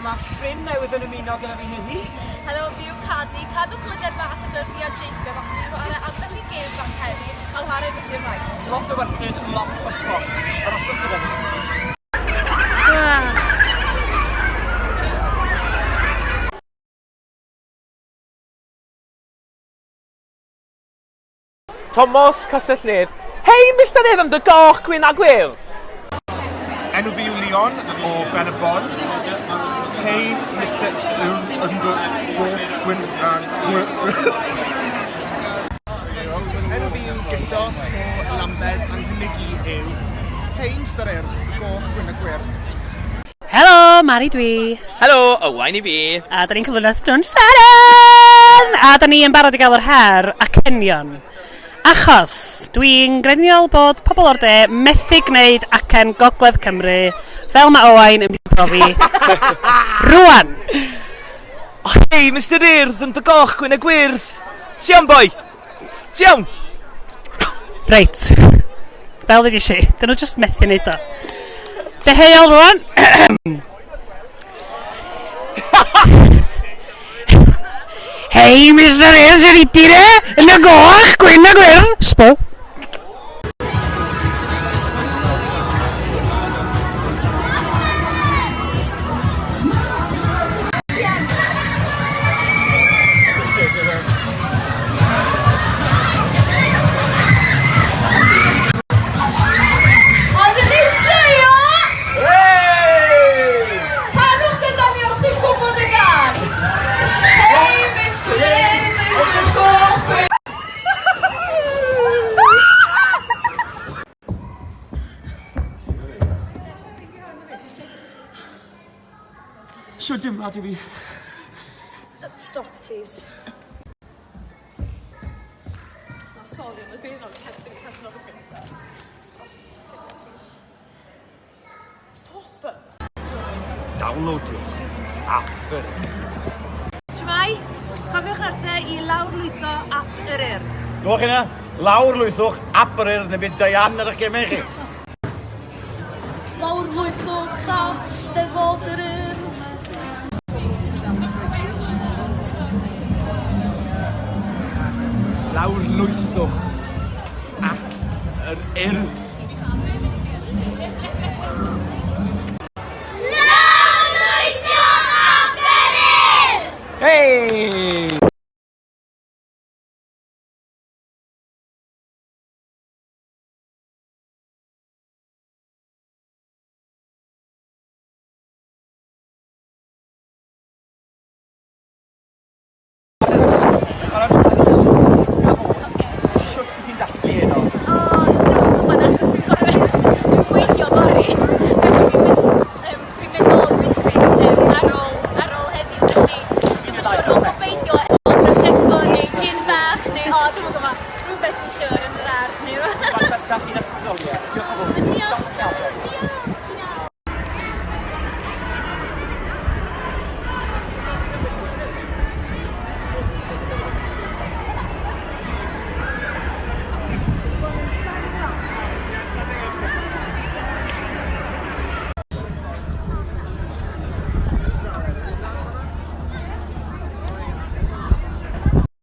mae ffrind newydd yn ymuno gyda fi heddi. Helo, fi yw Cadi. Cadwch lygad mas o gyda fi a Jacob ac ni'n chwarae ambell i gêm fan heddi a chwarae bydau'r maes. Lot o werthin, lot o sport. Yr oswch gyda fi. Thomas Castellnydd. Hei, Mr. Evan, dy goch gwyn a gwyrdd. Enw fi yw Leon o Ben y Bont. Hei, Mr. Gwyn a gwyrdd. Enw fi yw Gito o Lambed a'n hynny yw Hei, Mr. Goch Gwyn a gwyrdd. Helo, Mari dwi. Helo, Owain i fi. A da ni'n cyflwyno Stone Saren! A da ni yn barod i gael yr her a cenion. Achos dwi'n greniol bod pobl o'r de methu gwneud acen Gogledd Cymru fel mae Owain yn mynd i profi rwan. Hei, Mr. Urdd yn dy goch gwyn a gwyrdd. Ti iawn, boi? Ti iawn? Reit, fel ddyd eisiau, dyn nhw just methu wneud o. Deheuol rwan. Hei, Mr. Urdd, sy'n i dire yn y goch gwyn a gwyrdd. Spo. Sio dim rhaid i fi. Stop, please. Sorry, yn y byd o'n cefn i casno fy gyntaf. Stop, please. Stop. Downloadiwch app yr Shmai, cofiwch nate i lawrlwytho app yr Urdd. Gwch yna, lawrlwythwch app yr Urdd neu bydd Diane ar eich gemau chi. Lawrlwythwch app Steddfod yr Urdd. Lawrlwythwch ac yr urdd. Hey! Siwt wyt ti'n dathlu heno? Dwi'n gwybod achos dwi'n gweithio mori. Dwi'n mynd nôl wythfyd ar ôl heddiw. Felly, dwi'n siŵr o gobeithio o Prosecco neu gin bach neu dwi'n gwybod rhywbeth dwi'n siŵr yn yr ardd neu... Francesca, chi'n ysbrydoliaeth. Diolch yn fawr. Diolch.